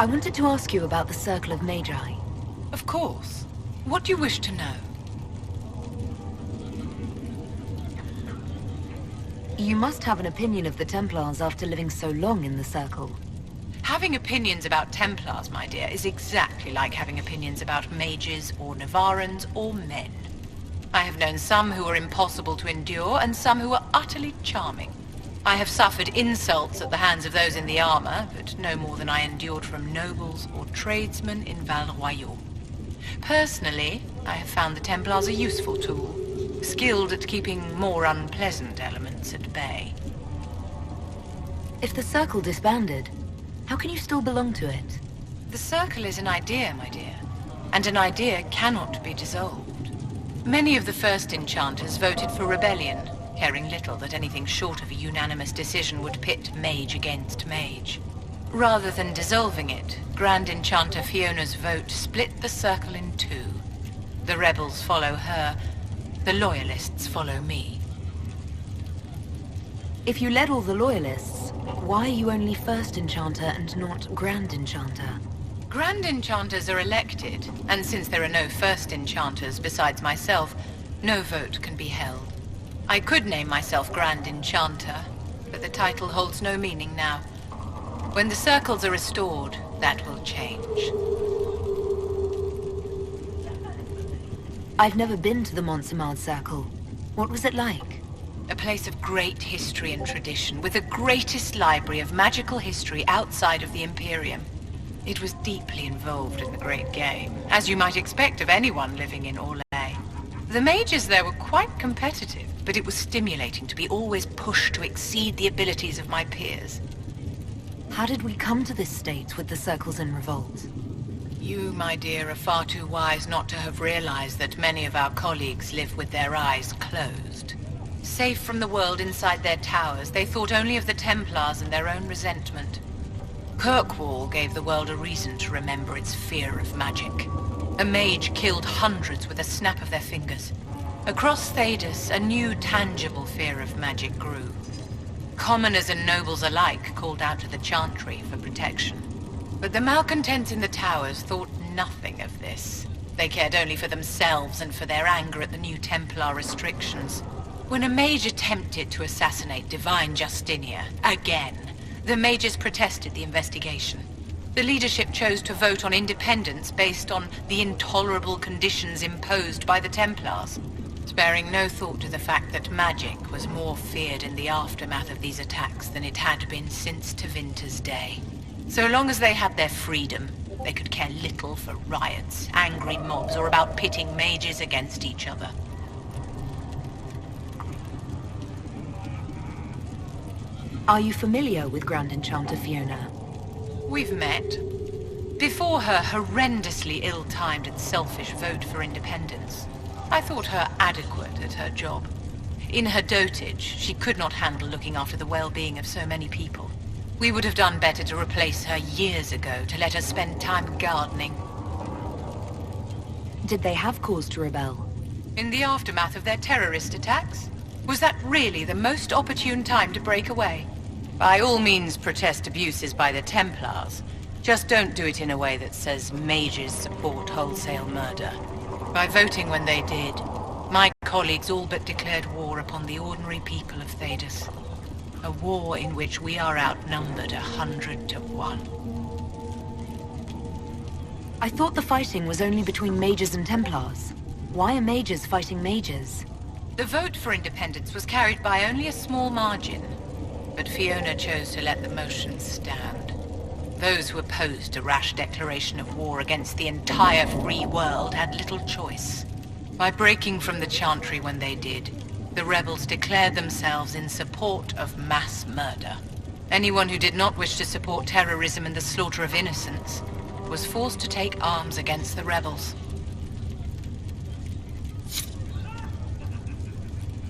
I wanted to ask you about the Circle of Magi. Of course. What do you wish to know? You must have an opinion of the Templars after living so long in the Circle. Having opinions about Templars, my dear, is exactly like having opinions about mages or Navarrans or men. I have known some who are impossible to endure and some who are utterly charming. I have suffered insults at the hands of those in the armor, but no more than I endured from nobles or tradesmen in Val Royaux. Personally, I have found the Templars a useful tool, skilled at keeping more unpleasant elements at bay. If the Circle disbanded, how can you still belong to it? The Circle is an idea, my dear, and an idea cannot be dissolved. Many of the first enchanters voted for rebellion, caring little that anything short of a unanimous decision would pit mage against mage. Rather than dissolving it, Grand Enchanter Fiona's vote split the Circle in two. The rebels follow her, the loyalists follow me. If you led all the loyalists, why are you only First Enchanter and not Grand Enchanter? Grand Enchanters are elected, and since there are no First Enchanters besides myself, no vote can be held. I could name myself Grand Enchanter, but the title holds no meaning now. When the circles are restored, that will change. I've never been to the Montsemard Circle. What was it like? A place of great history and tradition, with the greatest library of magical history outside of the Imperium. It was deeply involved in the Great Game, as you might expect of anyone living in Orlais. The mages there were quite competitive, but it was stimulating to be always pushed to exceed the abilities of my peers. How did we come to this state with the Circles in revolt? You, my dear, are far too wise not to have realized that many of our colleagues live with their eyes closed. Safe from the world inside their towers, they thought only of the Templars and their own resentment. Kirkwall gave the world a reason to remember its fear of magic. A mage killed hundreds with a snap of their fingers. Across Thedas, a new tangible fear of magic grew. Commoners and nobles alike called out to the Chantry for protection. But the malcontents in the towers thought nothing of this. They cared only for themselves and for their anger at the new Templar restrictions. When a mage attempted to assassinate Divine Justinia, again, the mages protested the investigation. The leadership chose to vote on independence based on the intolerable conditions imposed by the Templars, sparing no thought to the fact that magic was more feared in the aftermath of these attacks than it had been since Tevinter's day. So long as they had their freedom, they could care little for riots, angry mobs, or about pitting mages against each other. Are you familiar with Grand Enchanter Fiona? We've met. Before her horrendously ill-timed and selfish vote for independence, I thought her adequate at her job. In her dotage, she could not handle looking after the well-being of so many people. We would have done better to replace her years ago, to let her spend time gardening. Did they have cause to rebel? In the aftermath of their terrorist attacks? Was that really the most opportune time to break away? By all means protest abuses by the Templars. Just don't do it in a way that says mages support wholesale murder. By voting when they did, my colleagues all but declared war upon the ordinary people of Thedas. A war in which we are outnumbered 100 to 1. I thought the fighting was only between mages and Templars. Why are mages fighting mages? The vote for independence was carried by only a small margin, but Fiona chose to let the motion stand. Those who opposed a rash declaration of war against the entire free world had little choice. By breaking from the Chantry when they did, the rebels declared themselves in support of mass murder. Anyone who did not wish to support terrorism and the slaughter of innocents was forced to take arms against the rebels.